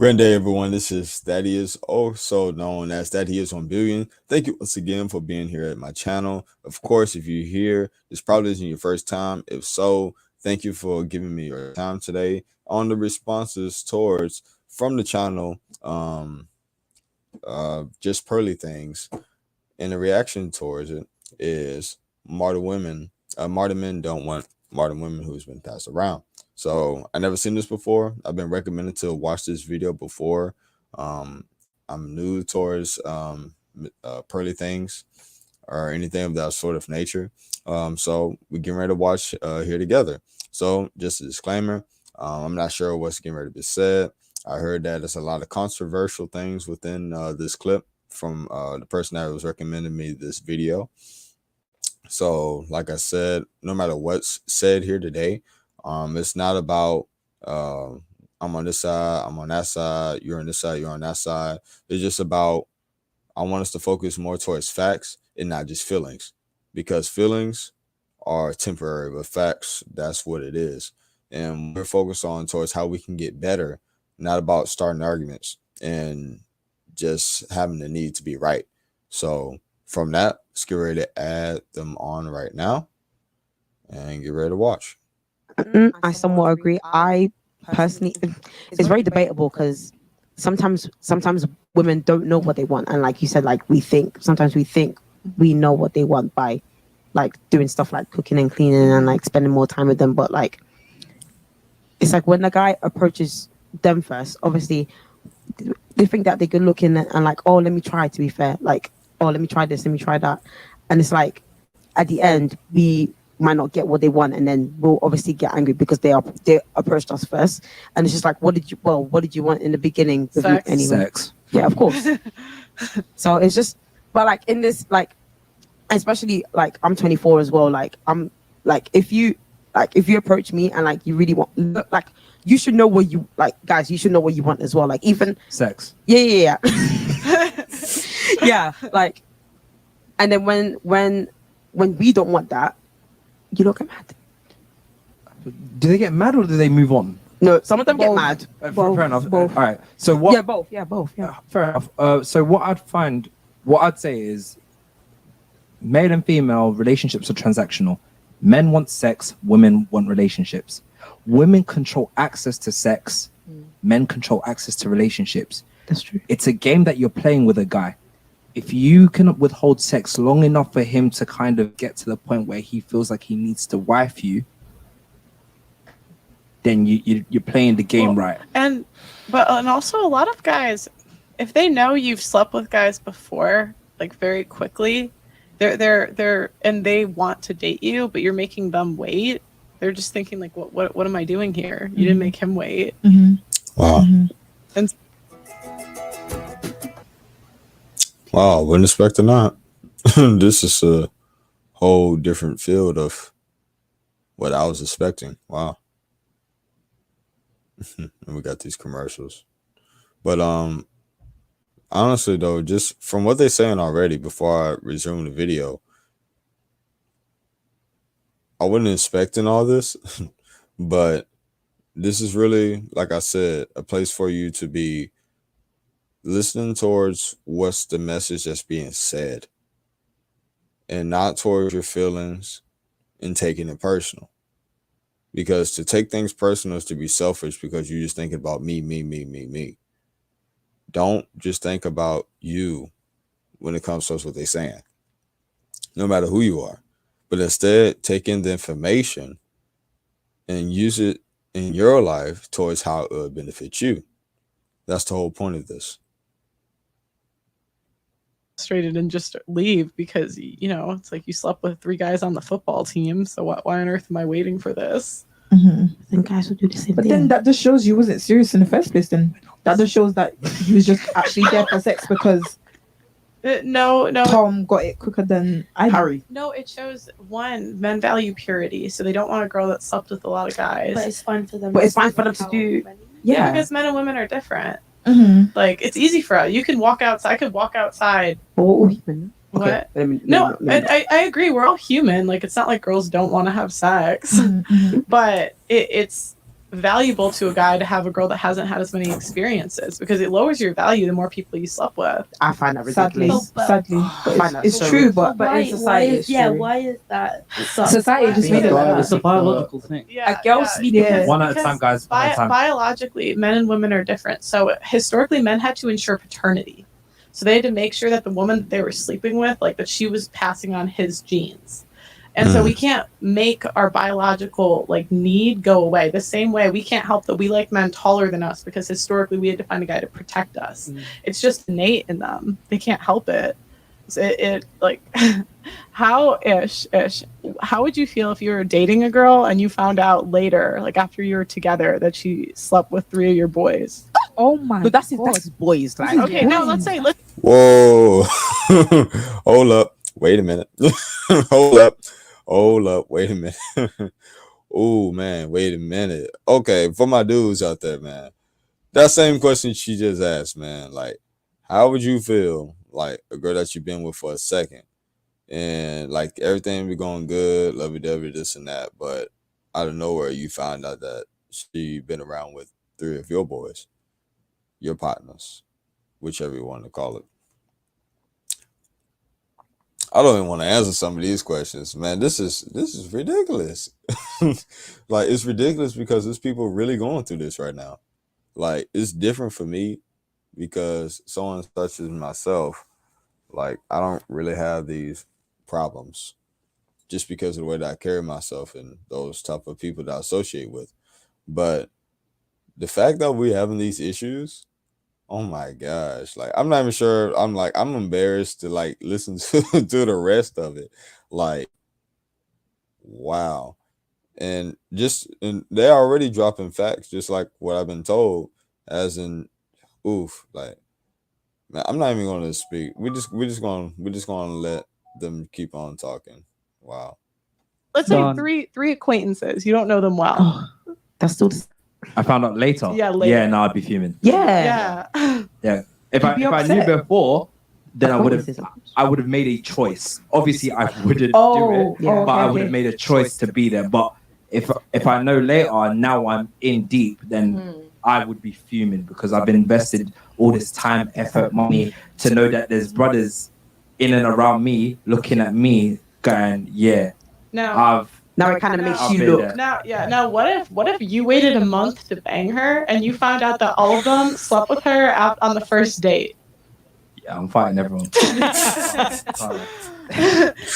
Grand day, everyone. This is Thaddeus, also known as Thatheisonebillion. Thank you once again for being here at my channel. Of course, if you're here, this probably isn't your first time. If so, thank you for giving me your time today on the responses towards from the channel, just pearly things. And the reaction towards it is martyr men don't want martyr women who's been passed around. So I never seen this before. I've been recommended to watch this video before. I'm new towards pearly things or anything of that sort of nature. So we're getting ready to watch here together. So just a disclaimer, I'm not sure what's getting ready to be said. I heard that there's a lot of controversial things within this clip from the person that was recommending me this video. So like I said, no matter what's said here today, it's not about I'm on this side, I'm on that side, you're on this side, you're on that side. It's just about I want us to focus more towards facts and not just feelings, because feelings are temporary, but facts, that's what it is. And we're focused on towards how we can get better, not about starting arguments and just having the need to be right. So from that, let's get ready to add them on right now and get ready to watch. I somewhat agree. I personally, it's very debatable because sometimes women don't know what they want, and like you said, like sometimes we think we know what they want by like doing stuff like cooking and cleaning and like spending more time with them. But like, it's like when the guy approaches them first, obviously they think that they could look in and like, oh, let me try, to be fair, like, oh, let me try this, let me try that, and it's like at the end we might not get what they want, and then we'll obviously get angry because they approached us first, and it's just like, what did you want in the beginning? Sex. Anyway. Sex. Yeah, of course. So it's just, but like in this, like especially like I'm 24 as well, like I'm like, if you approach me and like you really want, like, you should know what you like, guys, you should know what you want as well, like even sex. Yeah. Yeah, like, and then when we don't want that, you look mad. Do they get mad or do they move on? No, some of them get mad. Fair enough. Both. All right. So what? Yeah, both. Yeah. Fair enough. So what I'd say is, male and female relationships are transactional. Men want sex, women want relationships. Women control access to sex. Men control access to relationships. That's true. It's a game that you're playing with a guy. If you can withhold sex long enough for him to kind of get to the point where he feels like he needs to wife you, then you're playing the game right. And also a lot of guys, if they know you've slept with guys before, like very quickly, they're and they want to date you, but you're making them wait. They're just thinking like, what am I doing here? You didn't make him wait. Wow. And wow, wouldn't expect or not. This is a whole different field of what I was expecting. Wow. And we got these commercials. But honestly though, just from what they're saying already before I resume the video, I wasn't expecting all this, but this is really, like I said, a place for you to be listening towards what's the message that's being said and not towards your feelings and taking it personal. Because to take things personal is to be selfish, because you're just thinking about me. Don't just think about you when it comes to what they're saying, no matter who you are, but instead take in the information and use it in your life towards how it would benefit you. That's the whole point of this. Frustrated and just leave because, you know, it's like you slept with 3 guys on the football team, so why on earth am I waiting for this? Then guys will do the same But thing. then that just shows you wasn't serious in the first place. Then that just shows that he was just actually there for sex because no Tom got it quicker than Harry. No, it shows, one, men value purity, so they don't want a girl that slept with a lot of guys. But it's fun for them. But it's fine for them to do. Yeah, because men and women are different. Like, it's easy for us. You can walk outside. I could walk outside. What? Okay. No, I agree. We're all human. Like, it's not like girls don't want to have sex, but it's valuable to a guy to have a girl that hasn't had as many experiences, because it lowers your value the more people you slept with. I find that Sadly, ridiculous. sadly, I find but that it's so true. ridiculous. But in society, it's true. why is that? Society just made it like that. It's a biological thing. Yeah, A girl sleeping because- with- One at a time, guys. One at a time. Biologically, men and women are different. So historically, men had to ensure paternity. So they had to make sure that the woman that they were sleeping with, like that she was passing on his genes. And so we can't make our biological like need go away. The same way we can't help that we like men taller than us, because historically we had to find a guy to protect us. It's just innate in them. They can't help it. So it like how would you feel if you were dating a girl and you found out later, like after you were together, that she slept with 3 of your boys? Oh my! But that's boys. Like, Okay, no, let's Whoa. Hold up. Wait a minute. Hold up. Wait a minute. Oh, man. Wait a minute. Okay. For my dudes out there, man, that same question she just asked, man, like, how would you feel like a girl that you've been with for a second and like everything be going good, lovey-dovey, this and that, but out of nowhere you find out that she been around with 3 of your boys, your partners, whichever you want to call it. I don't even want to answer some of these questions, man. This is ridiculous. Like, it's ridiculous because there's people really going through this right now. Like, it's different for me because someone such as myself, like, I don't really have these problems just because of the way that I carry myself and those type of people that I associate with. But the fact that we're having these issues, oh my gosh, like, I'm not even sure. I'm embarrassed to like listen to the rest of it. Like, wow. And they're already dropping facts, just like what I've been told, as in, oof, like, man, I'm not even going to speak. We're just going to let them keep on talking. Wow. Let's say three acquaintances. You don't know them well. Oh, that's still. I found out later. Yeah, later. Yeah, no, I'd be fuming. Yeah. Yeah. If I knew upset. before, then I would have made a choice. Obviously, I wouldn't do it, yeah. but I would have made a choice to be there. But if I know later, now I'm in deep, then I would be fuming because I've been invested all this time, effort, money to know that there's brothers in and around me looking at me going, yeah, Now Now it kind of makes I've you been look. there. Now what if you waited a month to bang her and you found out that all of them slept with her out on the first date? Yeah, I'm fighting everyone.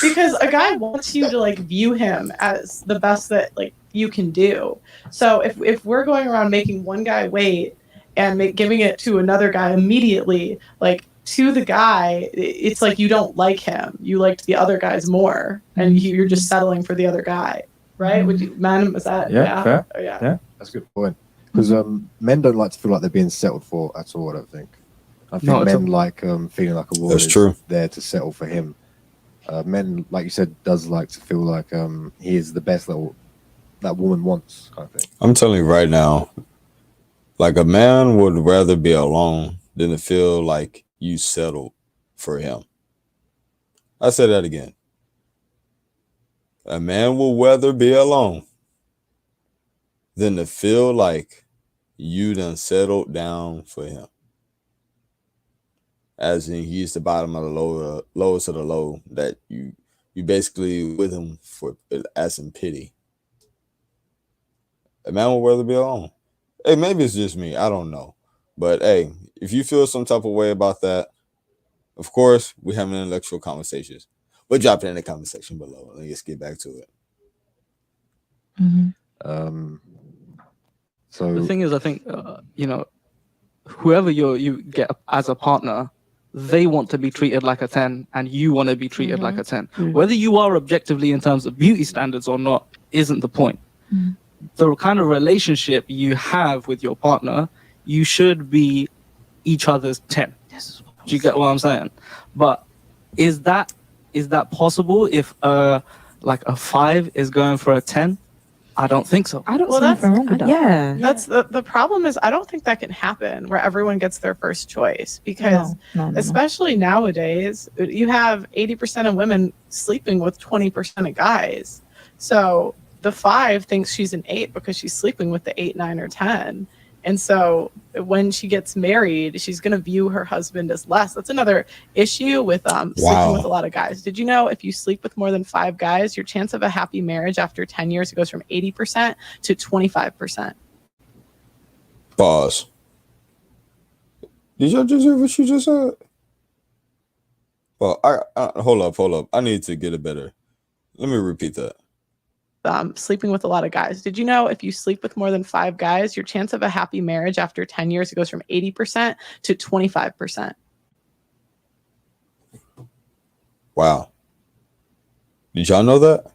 Because a guy wants you to like view him as the best that like you can do. So if we're going around making one guy wait and giving it to another guy immediately, like to the guy, it's like you don't like him. You liked the other guys more, and you're just settling for the other guy, right? Would you, man? Was that Fair. Oh, yeah. Yeah. That's a good point. Because men don't like to feel like they're being settled for at all, I don't think. I think Not at men like feeling like a woman That's is true. there to settle for him. Men, like you said, does like to feel like he is the best that woman wants, kind of thing. I'm telling you right now, like, a man would rather be alone than to feel like you settled for him. I say that again. A man will rather be alone than to feel like you done settled down for him. As in, he's the bottom of the lowest of the low, that you basically with him for as in pity. A man will rather be alone. Hey, maybe it's just me. I don't know. But hey, if you feel some type of way about that, of course, we're having intellectual conversations. But drop it in the comment section below. Let's get back to it. So The thing is, I think whoever you get as a partner, they want to be treated like a 10, and you want to be treated like a 10. Whether you are objectively in terms of beauty standards or not isn't the point. The kind of relationship you have with your partner, you should be each other's 10. Do you get what I'm saying? But is that possible if like a 5 is going for a 10? I don't think so. I don't Well, see anything wrong with that. Yeah. That's the problem is I don't think that can happen where everyone gets their first choice, because No. especially nowadays you have 80% of women sleeping with 20% of guys. So the 5 thinks she's an 8 because she's sleeping with the 8, 9, or 10. And so when she gets married, she's going to view her husband as less. That's another issue with sleeping with a lot of guys. Did you know if you sleep with more than 5 guys, your chance of a happy marriage after 10 years goes from 80% to 25%? Pause. Did y'all just hear what you just said? Well, I hold up. I need to get it better. Let me repeat that. Sleeping with a lot of guys. Did you know if you sleep with more than 5 guys, your chance of a happy marriage after 10 years goes from 80% to 25%? Wow. Did y'all know that?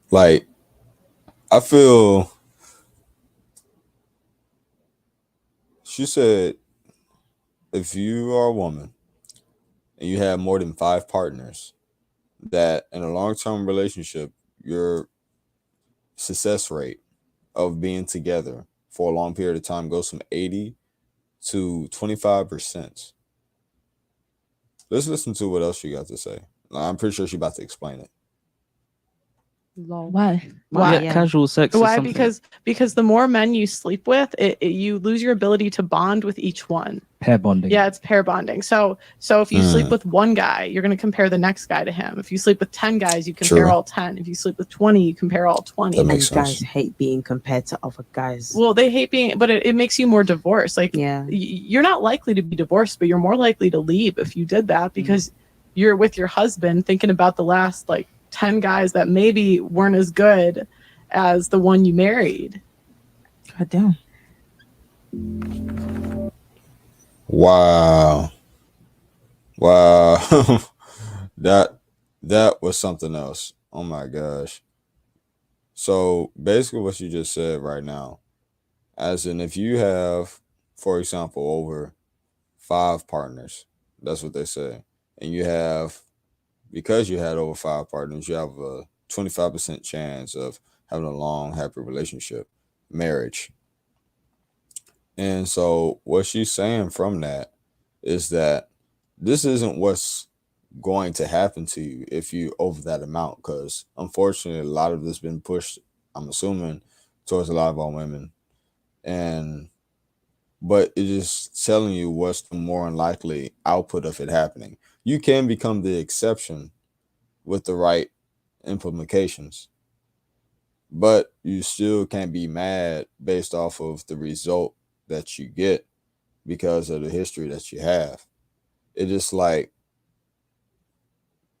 Like, I feel she said if you are a woman and you have more than 5 partners, that in a long-term relationship, your success rate of being together for a long period of time goes from 80 to 25%. Let's listen to what else she got to say. I'm pretty sure she's about to explain it. Why? Why? Yeah, casual sex. Why? Is something. Because the more men you sleep with, you lose your ability to bond with each one. Pair bonding. Yeah, it's pair bonding. So if you sleep with one guy, you're going to compare the next guy to him. If you sleep with 10 guys, you compare all 10. If you sleep with 20, you compare all 20. That And makes guys sense. hate being compared to other guys. Well, they hate being, but it makes you more divorced. Like, Yeah. you're not likely to be divorced, but you're more likely to leave if you did that because you're with your husband thinking about the last like 10 guys that maybe weren't as good as the one you married. God damn. Wow. That was something else. Oh my gosh. So basically what you just said right now, as in if you have, for example, over 5 partners, that's what they say, and you have, because you had over 5 partners, you have a 25% chance of having a long, happy relationship, marriage. And so what she's saying from that is that this isn't what's going to happen to you if you over that amount, because unfortunately a lot of this has been pushed, I'm assuming, towards a lot of our women. But it is telling you what's the more unlikely output of it happening. You can become the exception with the right implications, but you still can't be mad based off of the result that you get because of the history that you have. It just like,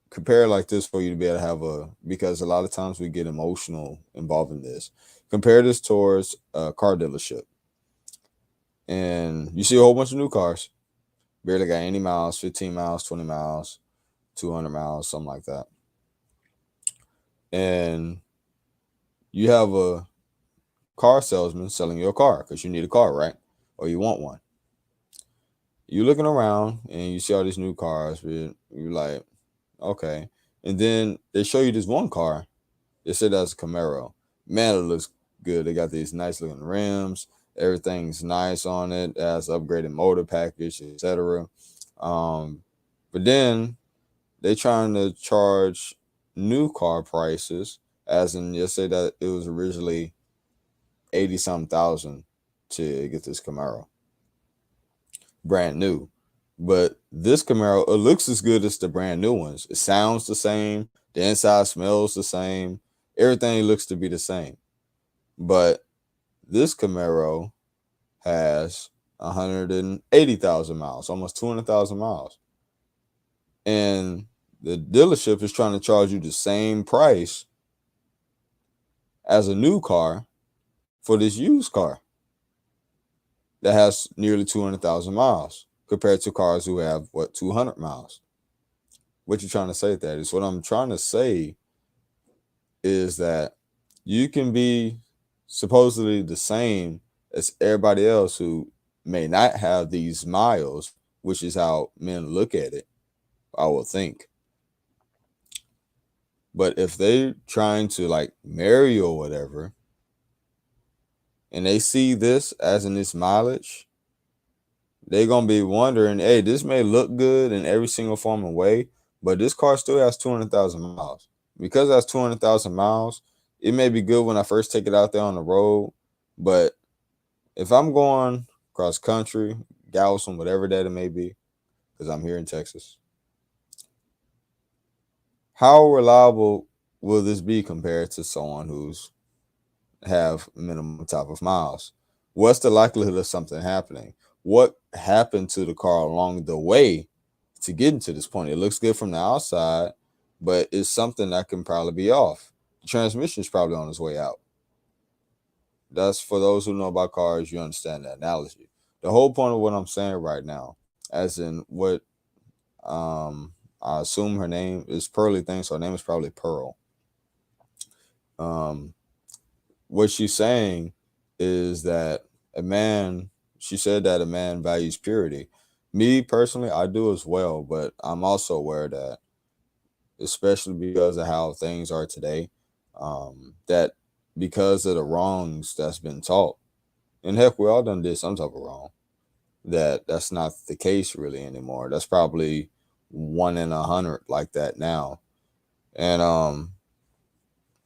compare it like this for you to be able to have because a lot of times we get emotional involved in this. Compare this towards a car dealership. And you see a whole bunch of new cars, barely got any miles, 15 miles, 20 miles, 200 miles, something like that. And you have a car salesman selling you a car because you need a car, right? Or you want one. You're looking around and you see all these new cars. You're like, okay. And then they show you this one car. They said that's a Camaro. Man, it looks good. They got these nice looking rims. Everything's nice on it. It has upgraded motor package, etc. But then they trying to charge new car prices, as in, let's say that it was originally 80-something thousand to get this Camaro, brand new. But this Camaro, it looks as good as the brand new ones. It sounds the same. The inside smells the same. Everything looks to be the same. But this Camaro has 180,000 miles, almost 200,000 miles. And the dealership is trying to charge you the same price as a new car for this used car that has nearly 200,000 miles compared to cars who have, 200 miles. What you trying to say with that is, what I'm trying to say is that you can be supposedly the same as everybody else who may not have these miles, which is how men look at it, I would think. But if they're trying to like marry you or whatever, and they see this as in this mileage, they're going to be wondering, hey, this may look good in every single form of way, but this car still has 200,000 miles. because that's 200,000 miles. It may be good when I first take it out there on the road, but if I'm going cross country, Galveston, whatever that it may be, because I'm here in Texas, how reliable will this be compared to someone who's have minimum type of miles? What's the likelihood of something happening? What happened to the car along the way to get to this point? It looks good from the outside, but it's something that can probably be off. The transmission is probably on its way out. That's for those who know about cars, you understand that analogy. The whole point of what I'm saying right now, as in what I assume her name is Pearly thing, so her name is probably Pearl. What she's saying is that she said that a man values purity. Me personally, I do as well, but I'm also aware that, especially because of how things are today, that because of the wrongs that's been taught, and heck, we all done did some type of wrong, that's not the case really anymore. That's probably 1 in 100 like that now. And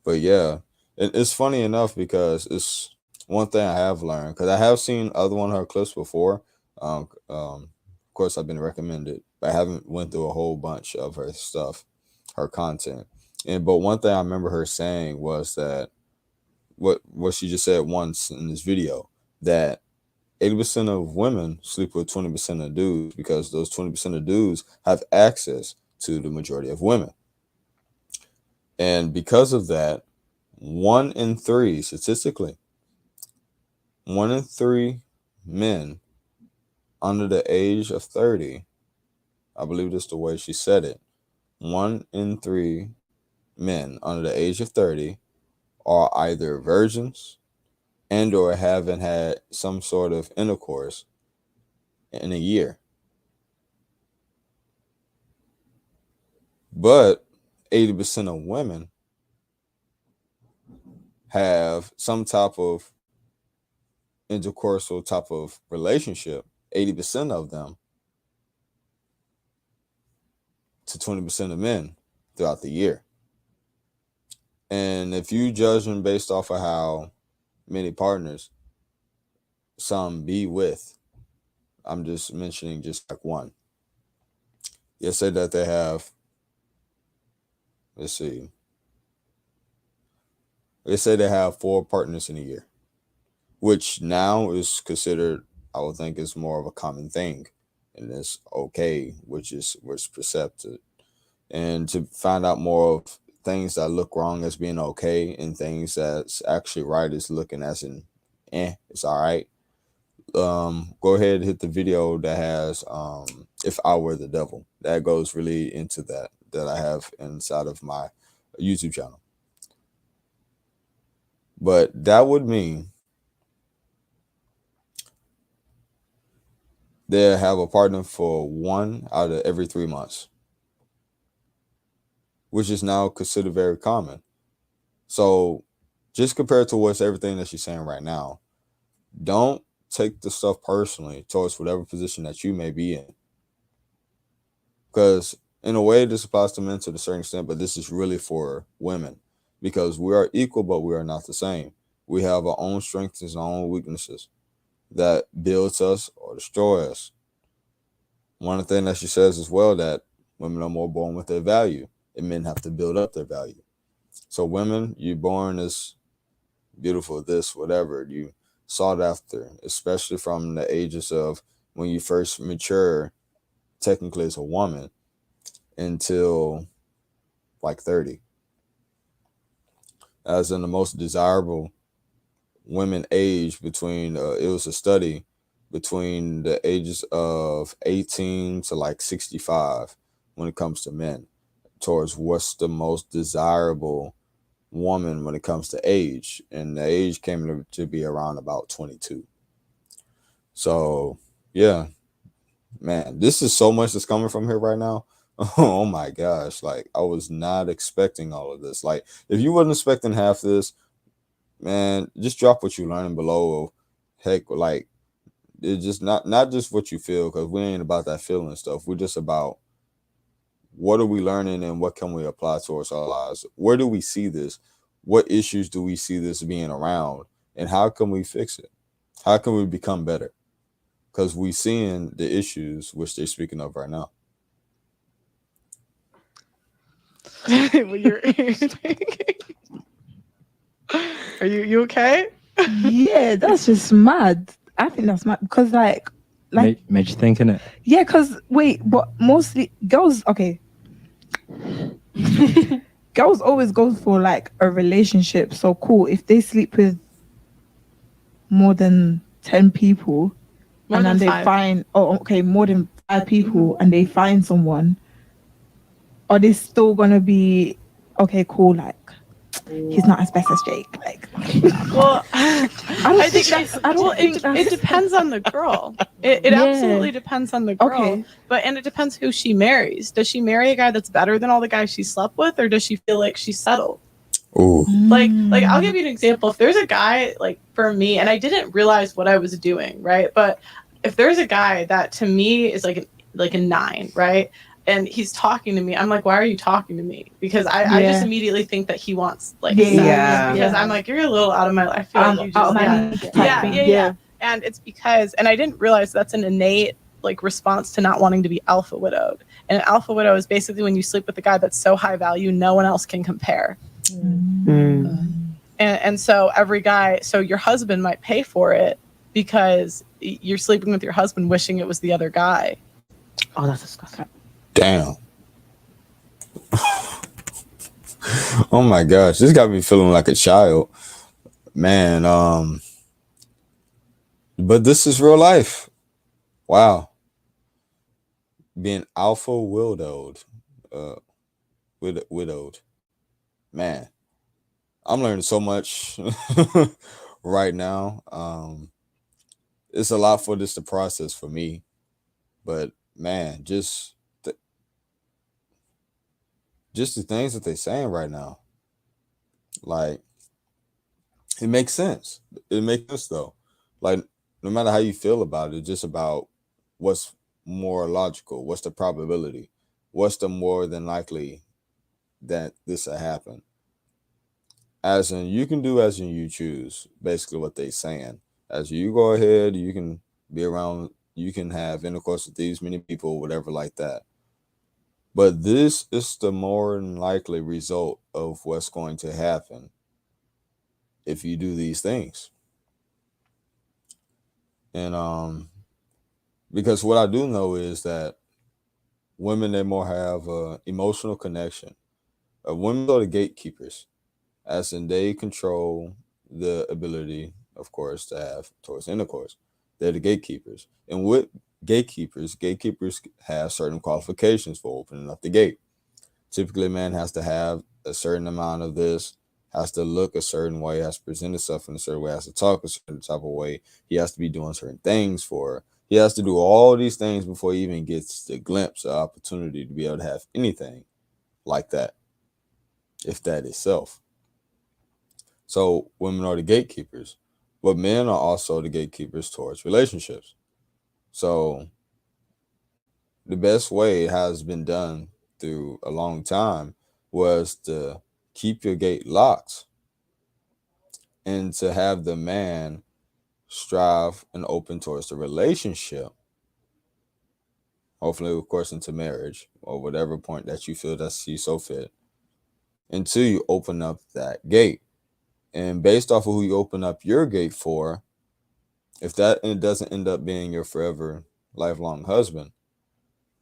but yeah, it's funny enough because it's one thing I have learned, because I have seen other one of her clips before. Of course, I've been recommended, but I haven't went through a whole bunch of her stuff, her content. But one thing I remember her saying was that what she just said once in this video, that 80% of women sleep with 20% of dudes because those 20% of dudes have access to the majority of women. And because of that, 1 in 3, statistically, 1 in 3 men under the age of 30, I believe that's the way she said it, 1 in 3 men under the age of 30 are either virgins and or haven't had some sort of intercourse in a year. But 80% of women have some type of intercoursal type of relationship, 80% of them to 20% of men throughout the year. And if you judge them based off of how many partners some be with, I'm just mentioning just like one. You say that they have, let's see, they say they have 4 partners in a year, which now is considered, I would think, is more of a common thing, and it's okay, which is what's percepted. And to find out more of things that look wrong as being okay and things that's actually right is looking as in, it's all right. Go ahead and hit the video that has If I Were the Devil. That goes really into that I have inside of my YouTube channel. But that would mean they have a partner for 1 out of every 3 months, which is now considered very common. So just compared to what's everything that she's saying right now, don't take the stuff personally towards whatever position that you may be in. Because in a way, this applies to men to a certain extent, but this is really for women, because we are equal, but we are not the same. We have our own strengths and our own weaknesses that builds us or destroy us. One of the things that she says as well, that women are more born with their value and men have to build up their value. So women, you're born as beautiful, this, whatever, you sought after, especially from the ages of when you first mature, technically as a woman, until like 30. As in the most desirable women age between, it was a study between the ages of 18 to like 65 when it comes to men, towards what's the most desirable woman when it comes to age, and the age came to be around about 22. So yeah, man, this is so much that's coming from here right now. Oh my gosh, like I was not expecting all of this. Like if you wasn't expecting half this, man, just drop what you're learning below. Heck, like it's just not just what you feel, because we ain't about that feeling stuff. We're just about what are we learning and what can we apply towards our lives? Where do we see this? What issues do we see this being around? And how can we fix it? How can we become better? Because we're seeing the issues which they're speaking of right now. When you're are you okay? Yeah, that's just mad. I think that's mad because like Made you think, innit? yeah, because wait, but mostly girls, okay. Girls always go for like a relationship. So cool. If they sleep with more than 10 people More and then than they 5. find, oh, okay, more than 5 people and they find someone, are they still gonna be okay, cool? Like, he's not as best as Jake. Like, Well, I think that's. I don't think it that's. depends on the girl. It Yeah. absolutely depends on the girl. Okay. And it depends who she marries. Does she marry a guy that's better than all the guys she slept with, or does she feel like she's settled? Ooh. Like I'll give you an example. If there's a guy, like for me, and I didn't realize what I was doing, right? But if there's a guy that to me is like a 9, right? And he's talking to me, I'm like, why are you talking to me? Because I just Yeah. immediately think that he wants like Yeah, sex. yeah, Because yeah. I'm like, you're a little out of my life. I feel like you out of just my league type thing. yeah. And it's because, and I didn't realize that's an innate like response to not wanting to be alpha widowed. And an alpha widow is basically when you sleep with a guy that's so high value, no one else can compare. And so every guy, so your husband might pay for it because you're sleeping with your husband wishing it was the other guy. Oh, that's disgusting. Damn. Oh my gosh, this got me feeling like a child. Man, but this is real life. Wow. Being alpha widowed. Widowed. Man. I'm learning so much right now. It's a lot for this to process for me. But man, just the things that they're saying right now. Like, it makes sense. It makes sense though. Like, no matter how you feel about it, just about what's more logical, what's the probability, what's the more than likely that this will happen. As in, you can do as in you choose, basically what they're saying. As you go ahead, you can be around, you can have intercourse with these many people, whatever like that. But this is the more than likely result of what's going to happen if you do these things. And because what I do know is that women, they more have emotional connection. Women are the gatekeepers, as in they control the ability, of course, to have towards intercourse. They're the gatekeepers. And with gatekeepers have certain qualifications for opening up the gate. Typically, a man has to have a certain amount of this, has to look a certain way, has to present himself in a certain way, has to talk a certain type of way. He has to be doing certain things for her. He has to do all these things before he even gets the glimpse or opportunity to be able to have anything like that, if that is self. So women are the gatekeepers, but men are also the gatekeepers towards relationships. So the best way it has been done through a long time was to keep your gate locked and to have the man strive and open towards the relationship, hopefully, of course, into marriage or whatever point that you feel that you so fit, until you open up that gate. And based off of who you open up your gate for, if that doesn't end up being your forever lifelong husband,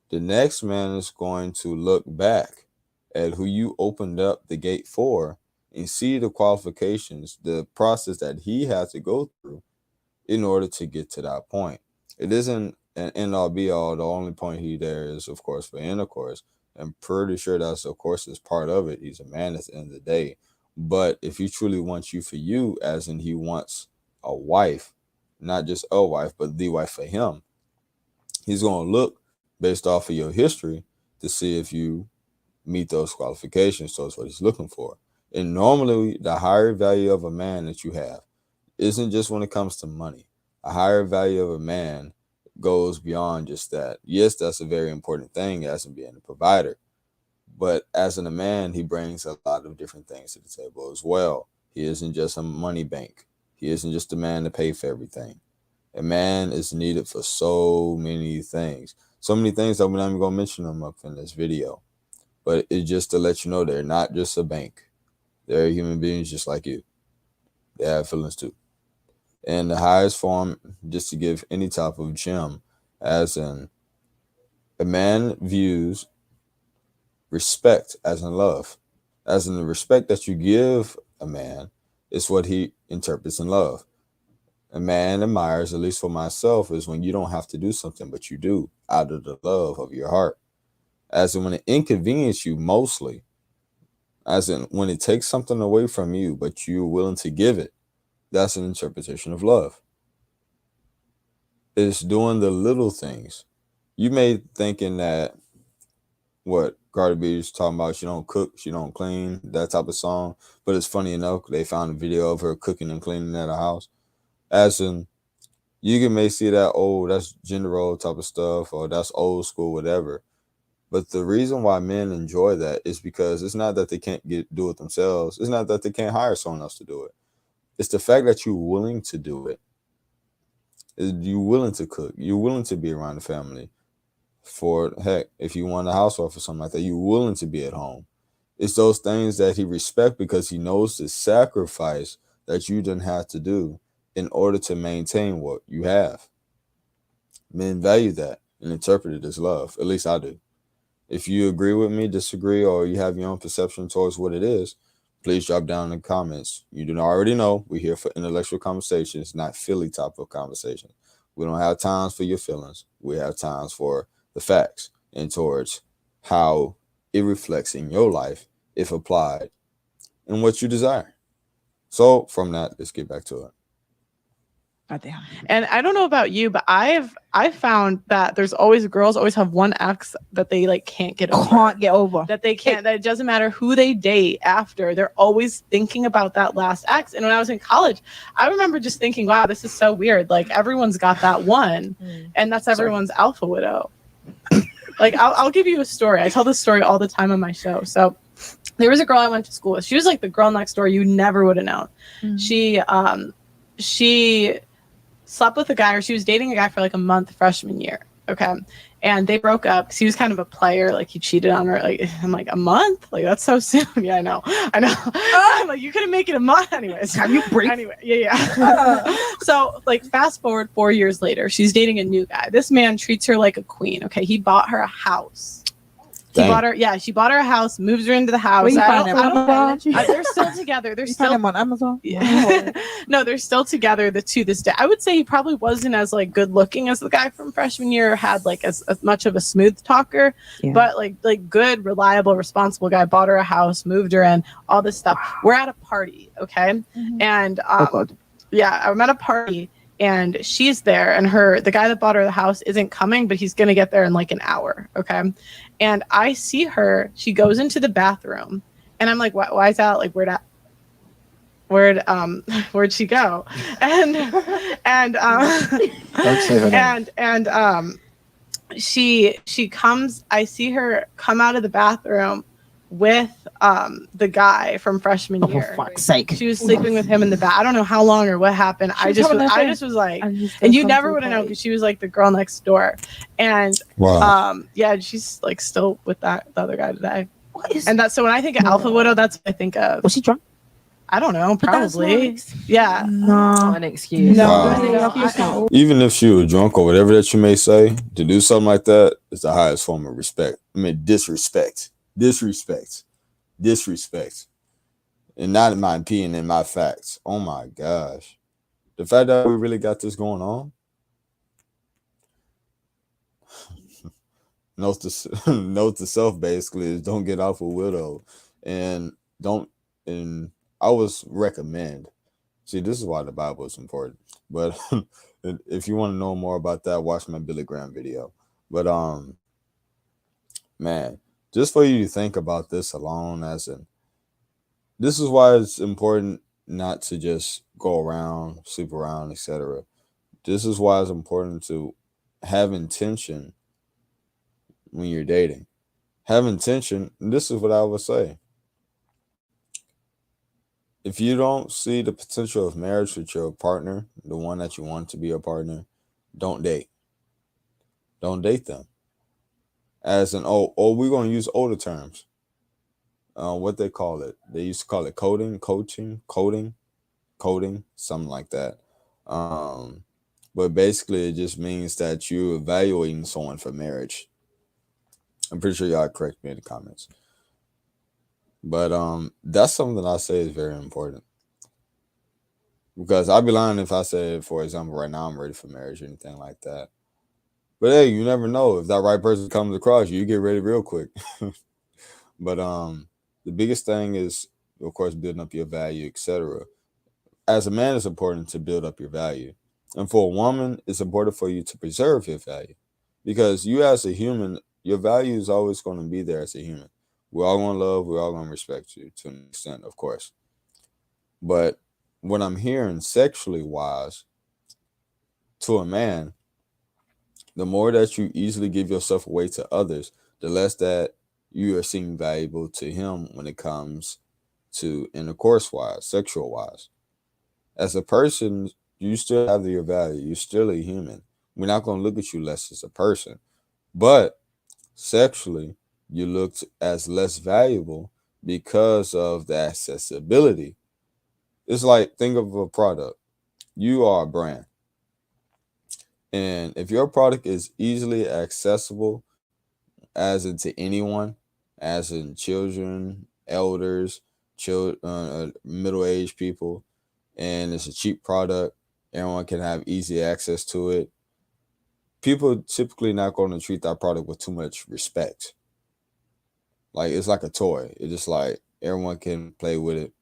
the next man is going to look back at who you opened up the gate for and see the qualifications, the process that he had to go through in order to get to that point. It isn't an end all be all. The only point he there is, of course, for intercourse. I'm pretty sure that's, of course, is part of it. He's a man at the end of the day. But if he truly wants you for you, as in he wants a wife, not just a wife, but the wife for him, he's going to look based off of your history to see if you meet those qualifications. So that's what he's looking for. And normally, the higher value of a man that you have isn't just when it comes to money. A higher value of a man goes beyond just that. Yes, that's a very important thing, as in being a provider. But as a man, he brings a lot of different things to the table as well. He isn't just a money bank. He isn't just a man to pay for everything. A man is needed for so many things. So many things that we're not even going to mention them up in this video. But it's just to let you know they're not just a bank. They're human beings just like you. They have feelings too. And the highest form, just to give any type of gem, as in a man views respect as in love. As in the respect that you give a man is what he interprets in love. A man admires, at least for myself, is when you don't have to do something, but you do out of the love of your heart. As in when it inconveniences you mostly, as in when it takes something away from you, but you're willing to give it, that's an interpretation of love. It's doing the little things. You may thinking that what Cardi B is talking about, she don't cook, she don't clean, that type of song. But it's funny enough, they found a video of her cooking and cleaning at a house. As in, you may see that, oh, that's gender role type of stuff, or that's old school, whatever. But the reason why men enjoy that is because it's not that they can't do it themselves. It's not that they can't hire someone else to do it. It's the fact that you're willing to do it. You're willing to cook. You're willing to be around the family. For heck, if you want a housewife or something like that, you're willing to be at home. It's those things that he respects because he knows the sacrifice that you didn't have to do in order to maintain what you have. Men value that and interpret it as love. At least I do. If you agree with me, disagree, or you have your own perception towards what it is, please drop down in the comments. You do not already know we're here for intellectual conversations, not Philly type of conversation. We don't have times for your feelings. We have times for the facts and towards how it reflects in your life if applied and what you desire. So from that, let's get back to it. And I don't know about you, but I've found that there's always girls always have one ex that they like can't get over. That they can't, that it doesn't matter who they date after, they're always thinking about that last ex. And when I was in college, I remember just thinking, wow, this is so weird. Like everyone's got that one, and that's everyone's alpha widow. Like I'll give you a story. I tell this story all the time on my show. So there was a girl I went to school with. She was like the girl next door you never would have known. She slept with a guy, or she was dating a guy for like a month freshman year. Okay. And they broke up because he was kind of a player. Like he cheated on her. Like I'm like, a month? Like that's so soon. Yeah, I know. I'm like, you couldn't make it a month anyways. Have you break? Anyway, yeah. So like fast forward 4 years later, she's dating a new guy. This man treats her like a queen. Okay. He bought her a house. She bought her a house, moves her into the house. Where you find them? Amazon? They're still together. They're still them on Amazon. Yeah. No, they're still together to this day. I would say he probably wasn't as like good looking as the guy from freshman year, had like as much of a smooth talker, but like good, reliable, responsible guy. Bought her a house, moved her in, all this stuff. We're at a party, okay, and yeah, I'm at a party. And she's there, and the guy that bought her the house isn't coming, but he's gonna get there in like an hour, okay? And I see her. She goes into the bathroom, and I'm like, "Why is that? Like, where'd she go?" And she comes. I see her come out of the bathroom with the guy from freshman year. For fuck's sake. She was sleeping with him in the bath. I don't know how long or what happened. I just was like, and you never would have known because she was like the girl next door. And yeah, she's like still with the other guy today. So when I think of alpha widow, that's what I think of. Was she drunk? I don't know, probably. Yeah. No, an excuse. No. Even if she was drunk or whatever that you may say, to do something like that is the highest form of respect. I mean, disrespect, and not in my opinion, in my facts. Oh my gosh, the fact that we really got this going on. Note to self basically is don't get off a widow, and I always recommend. See, this is why the Bible is important. But if you want to know more about that, watch my Billy Graham video. But man, just for you to think about this alone, this is why it's important not to just go around, sleep around, etc. This is why it's important to have intention when you're dating. have intention. And this is what I would say. If you don't see the potential of marriage with your partner, the one that you want to be your partner, don't date. Don't date them. As an we're going to use older terms. What they call it? They used to call it coding, something like that. But basically, it just means that you're evaluating someone for marriage. I'm pretty sure y'all correct me in the comments. But that's something that I say is very important. Because I'd be lying if I said, for example, right now I'm ready for marriage or anything like that. But hey, you never know. If that right person comes across you, you get ready real quick. But the biggest thing is, of course, building up your value, etc. As a man, it's important to build up your value. And for a woman, it's important for you to preserve your value. Because you as a human, your value is always going to be there as a human. We're all going to love, we're all going to respect you to an extent, of course. But what I'm hearing sexually wise to a man, the more that you easily give yourself away to others, the less that you are seen valuable to him when it comes to intercourse wise, sexual wise. As a person, you still have your value. You're still a human. We're not going to look at you less as a person. But sexually, you look as less valuable because of the accessibility. It's like, think of a product. You are a brand. And if your product is easily accessible, as in to anyone, as in children, elders, middle-aged people, and it's a cheap product, everyone can have easy access to it, people typically not going to treat that product with too much respect. Like, it's like a toy. It's just like everyone can play with it,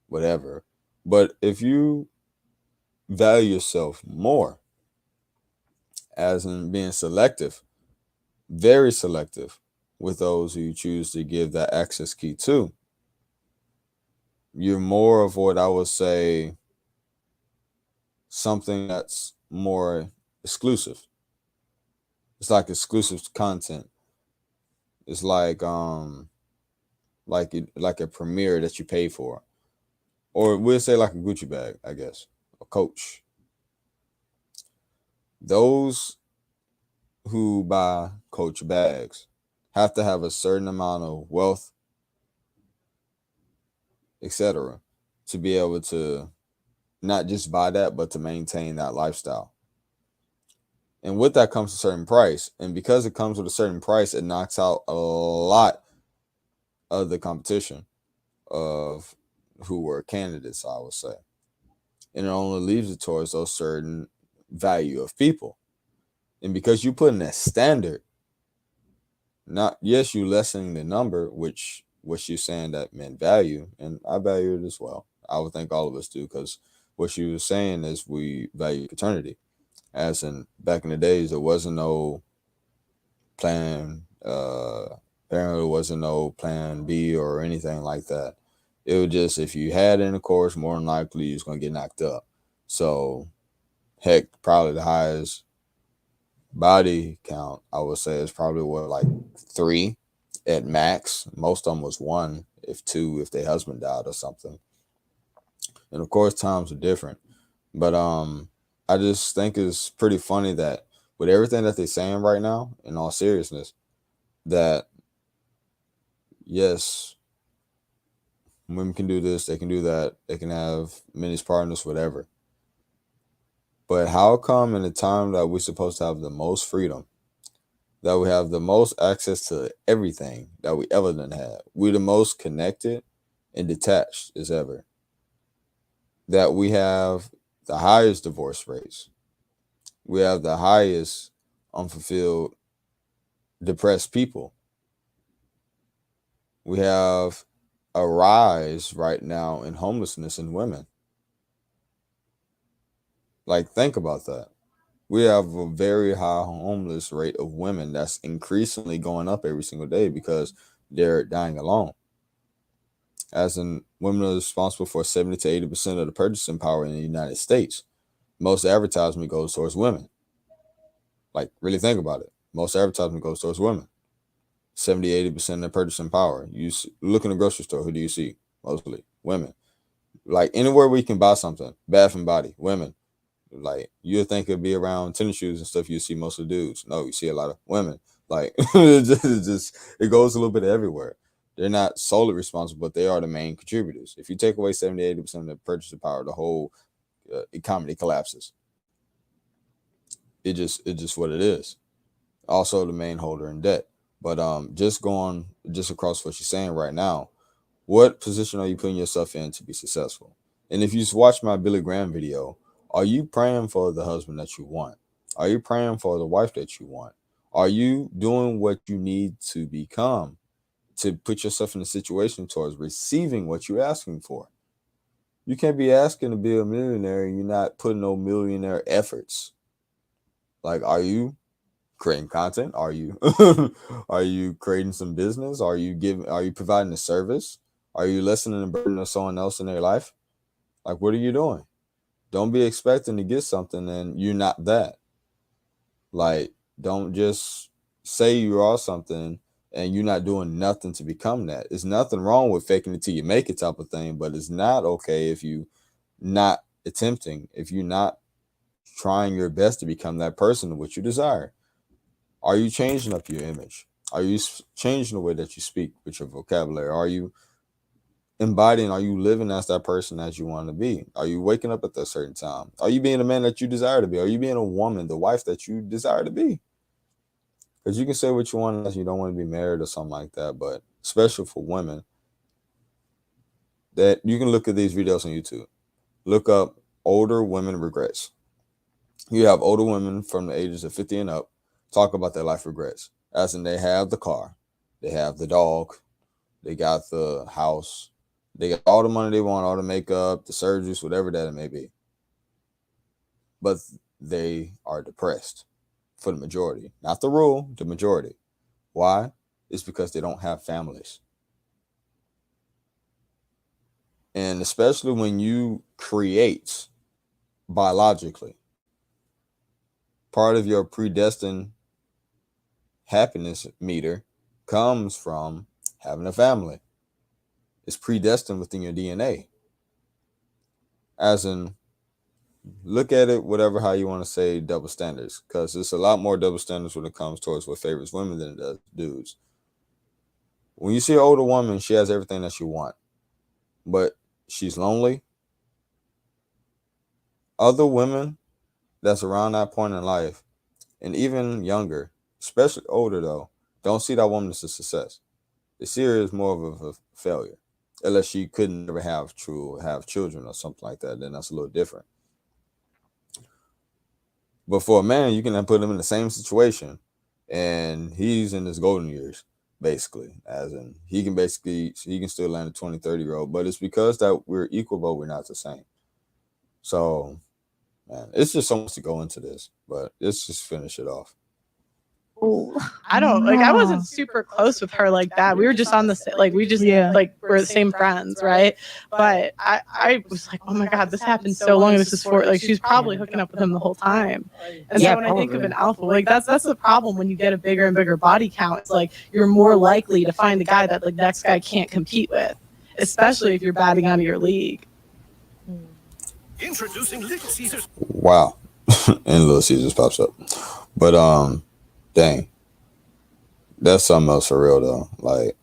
whatever. But if you value yourself more, as in being selective, very selective with those who you choose to give that access key to, you're more of what I would say something that's more exclusive. It's like exclusive content. It's like a premiere that you pay for, or we'll say like a Gucci bag, I guess, a Coach. Those who buy Coach bags have to have a certain amount of wealth, etc., to be able to not just buy that, but to maintain that lifestyle. And with that comes a certain price. And because it comes with a certain price, it knocks out a lot of the competition of who were candidates, I would say. And it only leaves it towards those certain value of people. And because you put in that standard, you lessening the number, which what you're saying that meant value, and I value it as well. I would think all of us do, because what you were saying is we value paternity. As in back in the days, there wasn't no plan, apparently there wasn't no plan B or anything like that. It was just, if you had intercourse, more than likely you're going to get knocked up. So heck, probably the highest body count I would say is probably like 3 at max. Most of them was 1, if 2, if their husband died or something. And of course times are different, but I just think it's pretty funny that with everything that they're saying right now, in all seriousness, that yes, women can do this, they can do that, they can have many partners, whatever. But how come in the time that we're supposed to have the most freedom, that we have the most access to everything that we ever done had, we're the most connected and detached as ever, that we have the highest divorce rates, we have the highest unfulfilled, depressed people, we have a rise right now in homelessness in women? Like, think about that. We have a very high homeless rate of women that's increasingly going up every single day because they're dying alone. As in, women are responsible for 70 to 80% of the purchasing power in the United States. Most advertisement goes towards women. Like, really think about it. Most advertisement goes towards women. 70-80% of the purchasing power. Look in the grocery store, who do you see? Mostly women. Like anywhere we can buy something, Bath and Body, women. Like you'd think it'd be around tennis shoes and stuff, you see most of the dudes. No, you see a lot of women. Like it goes a little bit everywhere. They're not solely responsible, but they are the main contributors. If you take away 70-80% of the purchasing power, the whole economy collapses. It's just what it is. Also the main holder in debt. But just across what you're saying right now, what position are you putting yourself in to be successful? And if you just watch my Billy Graham video, are you praying for the husband that you want? Are you praying for the wife that you want? Are you doing what you need to become to put yourself in a situation towards receiving what you're asking for? You can't be asking to be a millionaire and you're not putting no millionaire efforts. Like, are you creating content? Are you are you creating some business? Are you providing a service? Are you listening to the burden of someone else in their life? Like, what are you doing? Don't be expecting to get something and you're not that. Like, don't just say you are something and you're not doing nothing to become that. There's nothing wrong with faking it till you make it type of thing, but it's not okay if you not attempting, if you're not trying your best to become that person which you desire. Are you changing up your image? Are you changing the way that you speak with your vocabulary? Are you embodying, are you living as that person as you want to be? Are you waking up at that certain time? Are you being a man that you desire to be? Are you being a woman, the wife that you desire to be? Because you can say what you want as you don't want to be married or something like that, but especially for women, that you can look at these videos on YouTube. Look up older women regrets. You have older women from the ages of 50 and up talk about their life regrets. As in, they have the car, they have the dog, they got the house, they got all the money they want, all the makeup, the surgeries, whatever that it may be. But they are depressed for the majority. Not the rule, the majority. Why? It's because they don't have families. And especially when you create biologically, part of your predestined happiness meter comes from having a family. It's predestined within your DNA. As in, look at it whatever how you want to say double standards, because there's a lot more double standards when it comes towards what favors women than it does dudes. When you see an older woman, she has everything that you want, but she's lonely. Other women that's around that point in life, and even younger, especially older though, don't see that woman as a success. They see her as more of a failure, unless she couldn't never have children or something like that. Then that's a little different. But for a man, you can put him in the same situation, and he's in his golden years, basically. As in, he can still land a 20, 30-year-old, but it's because that we're equal, but we're not the same. So, man, it's just so much to go into this, but let's just finish it off. I don't like. I wasn't super close with her like that. We were just on the like. We just we're the same friends, right? But I was like, oh my god, this happened so long. And this is for like she's probably hooking up with him the whole time. And so when I think of an alpha, like that's the problem when you get a bigger and bigger body count. It's like you're more likely to find a guy that the next guy can't compete with, especially if you're batting out of your league. Introducing Little Caesars. Wow, and Little Caesars pops up, but dang, that's something else for real though. Like,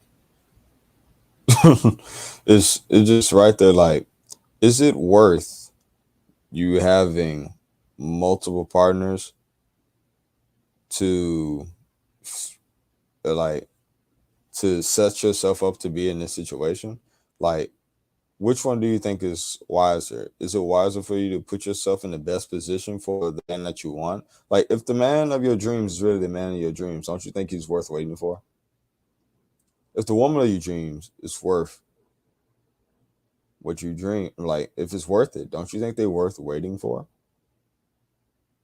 it's just right there. Like, is it worth you having multiple partners to set yourself up to be in this situation? Like, which one do you think is wiser? Is it wiser for you to put yourself in the best position for the man that you want? Like, if the man of your dreams is really the man of your dreams, don't you think he's worth waiting for? If the woman of your dreams is worth what you dream, like, if it's worth it, don't you think they're worth waiting for?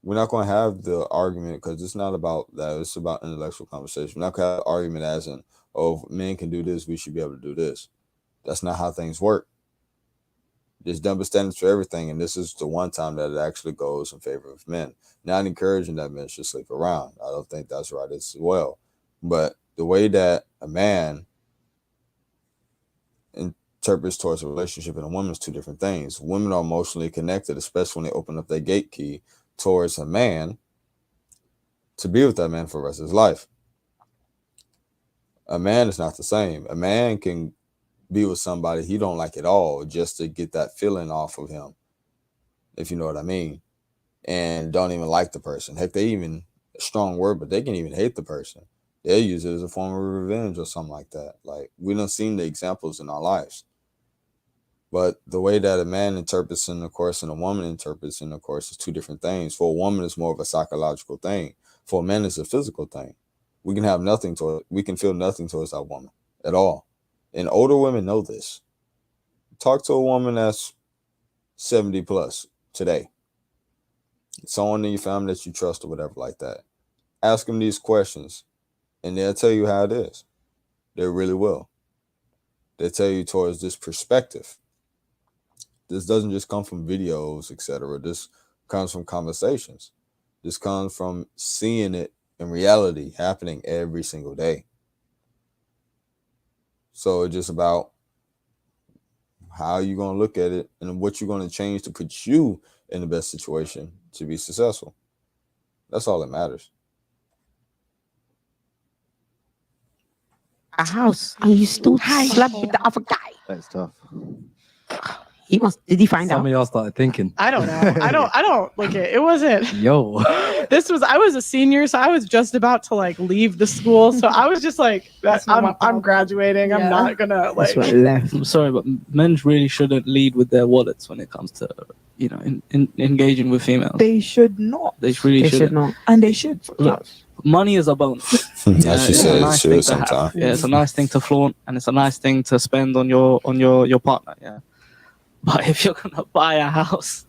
We're not going to have the argument, because it's not about that. It's about intellectual conversation. We're not going to have an argument as in, oh, if men can do this, we should be able to do this. That's not how things work. There's double standards for everything, and this is the one time that it actually goes in favor of men. Not encouraging that men should sleep around. I don't think that's right as well. But the way that a man interprets towards a relationship and a woman is two different things. Women are emotionally connected, especially when they open up their gate key towards a man to be with that man for the rest of his life. A man is not the same. A man can be with somebody he don't like at all just to get that feeling off of him, if you know what I mean, and don't even like the person. Heck, they even, a strong word, but they can even hate the person. They'll use it as a form of revenge or something like that. Like, we done seen the examples in our lives. But the way that a man interprets in the course and a woman interprets in the course is two different things. For a woman, it's more of a psychological thing. For a man, it's a physical thing. We can have nothing to, we can feel nothing towards that woman at all. And older women know this. Talk to a woman that's 70 plus today. Someone in your family that you trust or whatever like that. Ask them these questions and they'll tell you how it is. They really will. They'll tell you towards this perspective. This doesn't just come from videos, etc. This comes from conversations. This comes from seeing it in reality happening every single day. So it's just about how you're going to look at it and what you're going to change to put you in the best situation to be successful. That's all that matters. A house, and you still slept with the other guy. That's tough. He must. Did he find Some out? of y'all started thinking, I don't know. I don't look at it. Wasn't. yo, I was a senior, so I was just about to like leave the school. So I was just like, That's not my I'm problem. graduating. Yeah. I'm not gonna like. That's what left. I'm sorry, but men really shouldn't lead with their wallets when it comes to, you know, in engaging with females. They should not. They really They should shouldn't. not. And they should. Look, money is a bonus. As Yeah, she it's a said, nice it thing should to have. sometimes. Yeah, it's a nice thing to flaunt, and it's a nice thing to spend on your partner. Yeah, but if you're gonna buy a house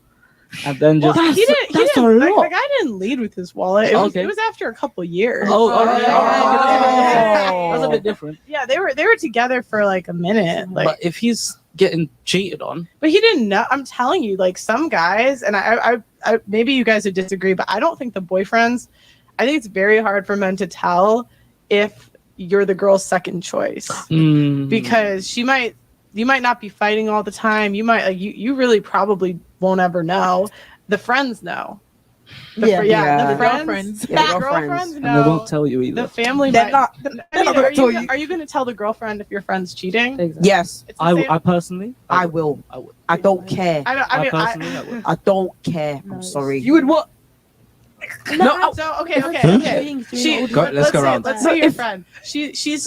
and then just Well, he didn't. that's a The lot. guy didn't lead with his wallet. It was after a couple years. that's a bit different. Yeah, they were together for like a minute. Like, But if he's getting cheated on, but he didn't know. I'm telling you, like some guys, and I maybe you guys would disagree, but I don't think the boyfriends. I think it's very hard for men to tell if you're the girl's second choice because you might not be fighting all the time. You might you really probably won't ever know. The friends know. The girlfriends. Yeah, girlfriends and they know. won't tell you either. The family They're might. not. I mean, gonna tell you. are you going to tell the girlfriend if your friend's cheating? Yes, It's the same- I personally, I will. I would. I don't care. I personally, I would. I don't care. I'm sorry. You would what? So okay. She, Let's go around. Let's say your friend.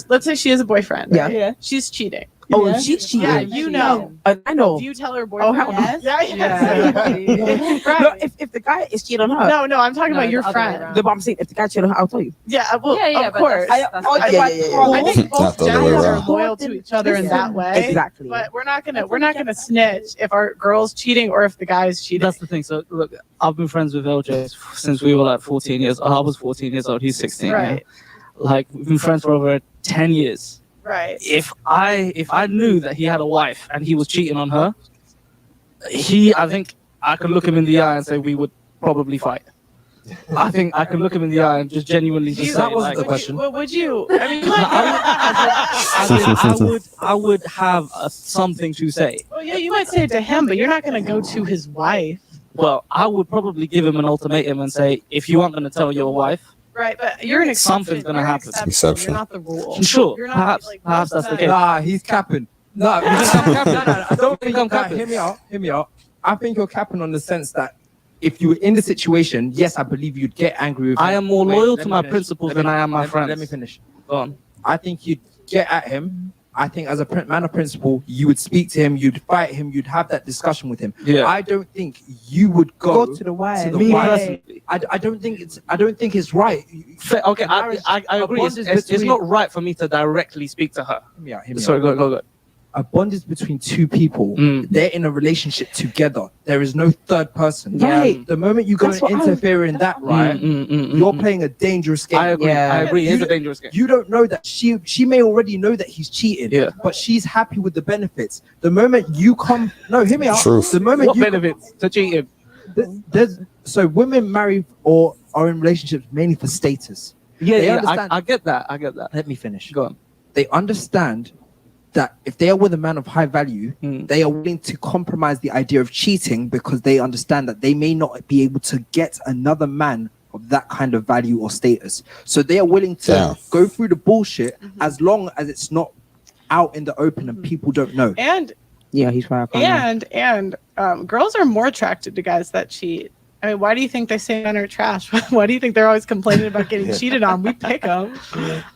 Let's say she has a boyfriend. Yeah. Right? Yeah. She's cheating. Oh, Yeah. she's cheating. Yeah, you know. I know. Do you tell her Oh, boyfriend? hell no. Yes. Yeah. Right. No, if the guy is cheating on her, No, I'm talking No, about your the other way friend. around. no, but I'm saying if the guy cheating on her, I'll tell you. Yeah, well, of but course. that's- I think both Not the other way genders are around. loyal to each other in that way. Exactly. But we're not gonna snitch if our girl's cheating or if the guy's cheating. That's the thing. So look, I've been friends with LJ since we were like 14 years. I was 14 years old. He's 16. Right. Yeah? Like we've been friends for over 10 years. Right. If I knew that he had a wife and he was cheating on her, I think I could look him in the eye and say we would probably fight. I think I can look him in the eye and just genuinely just say, That wasn't like, the question. Would you? I mean, I would have something to say. well, yeah, you might say it to him, but you're not gonna go to his wife. Well, I would probably give him an ultimatum and say, if you aren't going to tell your wife, Right, but you're an exception. Something's gonna You're an happen. Exception. You're not the rule. sure, You're not, perhaps like, that's the most case. Nah, he's capping. No, You think I'm capping? I don't think I'm that. capping? Hear me out. I think you're capping on the sense that if you were in the situation, yes, I believe you'd get angry with him. I am more Wait, loyal let to me my finish. principles Let than me- I am my let- friends. Let me finish. Go on. I think you'd get at him. I think as a man of principle, you would speak to him, you'd fight him, you'd have that discussion with him. Yeah. I don't think you would go Go to the wife. the Me wife. personally. I don't think it's right. Okay, I agree. bond is It's between- not right for me to directly speak to her. Hear me out, hear me Sorry, out. go. A bond is between two people. Mm. They're in a relationship together. There is no third person. Right. The moment you go That's and what I- interfere in that, right, you're playing a dangerous game. I agree. Yeah. I agree. It's a dangerous game. You don't know that she may already know that he's cheating, Yeah. but she's happy with the benefits. The moment you come, no, hear me out. Truth. The moment What you benefits to cheating? there's so women marry or are in relationships mainly for status. Yeah, They yeah, understand. I get that. I get that. Let me finish. Go on. They understand that if they are with a man of high value, Mm. they are willing to compromise the idea of cheating because they understand that they may not be able to get another man of that kind of value or status. So they are willing to Damn. go through the bullshit Mhm. as long as it's not out in the open and Mhm. people don't know. And Yeah, he's right. I can't lie. girls are more attracted to guys that cheat. I mean, why do you think they say men are trash? Why do you think they're always complaining about getting cheated on? We pick them,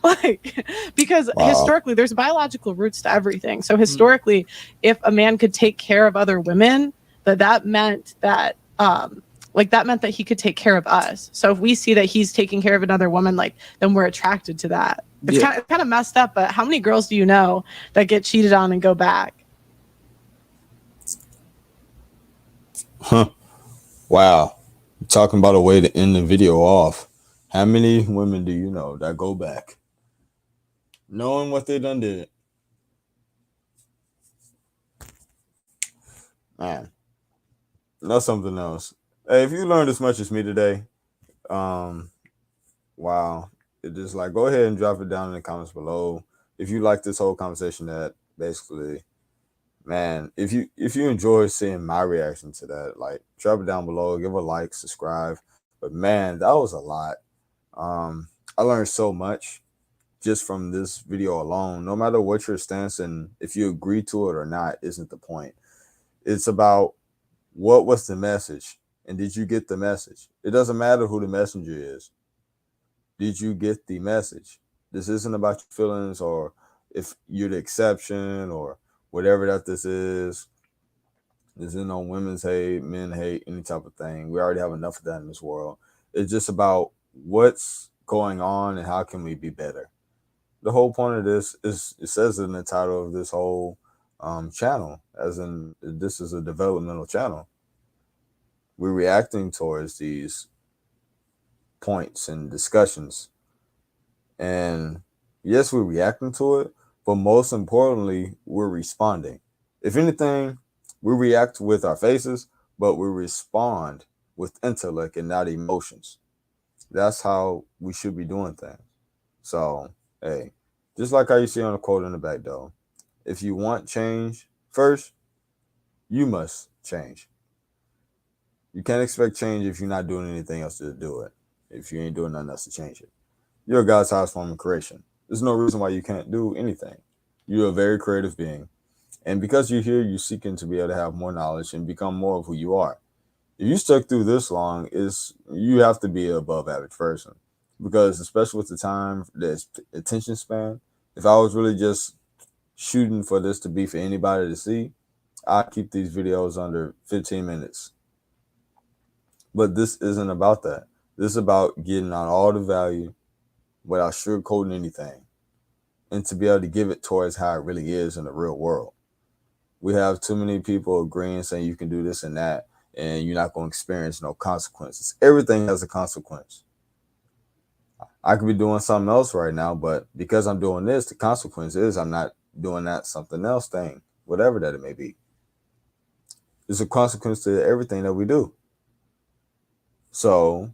like, because Wow. historically there's biological roots to everything. So historically, if a man could take care of other women, that meant that that meant that he could take care of us. So if we see that he's taking care of another woman, like, then we're attracted to that. It's Yeah. kind of messed up. But how many girls do you know that get cheated on and go back? Huh. Wow. Talking about a way to end the video off. How many women do you know that go back knowing what they done did? Man, that's something else. Hey, if you learned as much as me today, wow. It just like, go ahead and drop it down in the comments below. If you like this whole conversation, that basically, man, if you enjoy seeing my reaction to that, like, drop it down below, give a like, subscribe. But man, that was a lot. I learned so much just from this video alone. No matter what your stance and if you agree to it or not isn't the point. It's about what was the message and did you get the message? It doesn't matter who the messenger is. Did you get the message? This isn't about your feelings or if you're the exception or whatever that this is. This isn't on women's hate, men hate, any type of thing. We already have enough of that in this world. It's just about what's going on and how can we be better. The whole point of this is, it says in the title of this whole channel, as in this is a developmental channel. We're reacting towards these points and discussions. And yes, we're reacting to it, but most importantly, we're responding. If anything, we react with our faces, but we respond with intellect and not emotions. That's how we should be doing things. So, hey, just like how you see on the quote in the back, though, if you want change, first, you must change. You can't expect change if you're not doing anything else to do it. If you ain't doing nothing else to change it. You're God's highest form of creation. There's no reason why you can't do anything. You're a very creative being. And because you're here, you're seeking to be able to have more knowledge and become more of who you are. If you stuck through this long, you have to be an above average person. Because especially with the time, the attention span, if I was really just shooting for this to be for anybody to see, I'd keep these videos under 15 minutes. But this isn't about that. This is about getting out all the value without sugarcoating anything and to be able to give it towards how it really is in the real world. We have too many people agreeing, saying you can do this and that, and you're not going to experience no consequences. Everything has a consequence. I could be doing something else right now, but because I'm doing this, the consequence is I'm not doing that something else thing, whatever that it may be. There's a consequence to everything that we do. So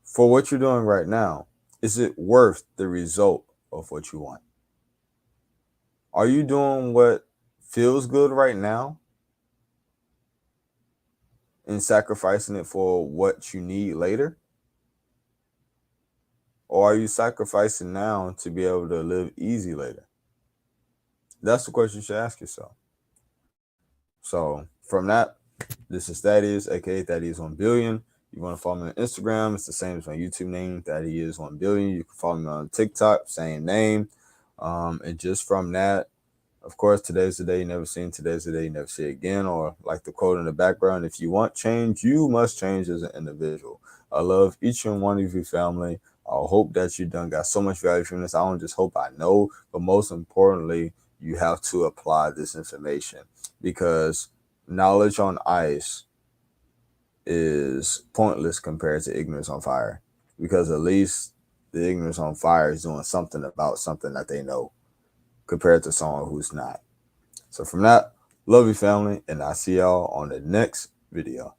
for what you're doing right now, is it worth the result of what you want? Are you doing what feels good right now and sacrificing it for what you need later? Or are you sacrificing now to be able to live easy later? That's the question you should ask yourself. So from that, this is Thatheis, aka Thatheisonebillion. You want to follow me on Instagram, it's the same as my YouTube name, Thatheisonebillion. You can follow me on TikTok, same name. And just from that, of course, today's the day you never seen, today's the day you never see again, or like the quote in the background, if you want change, you must change as an individual. I love each and one of you, family. I hope that you done got so much value from this. I don't just hope, I know, but most importantly, you have to apply this information, because knowledge on ice is pointless compared to ignorance on fire, because at least the ignorance on fire is doing something about something that they know compared to someone who's not. So from that, love you, family, and I'll see y'all on the next video.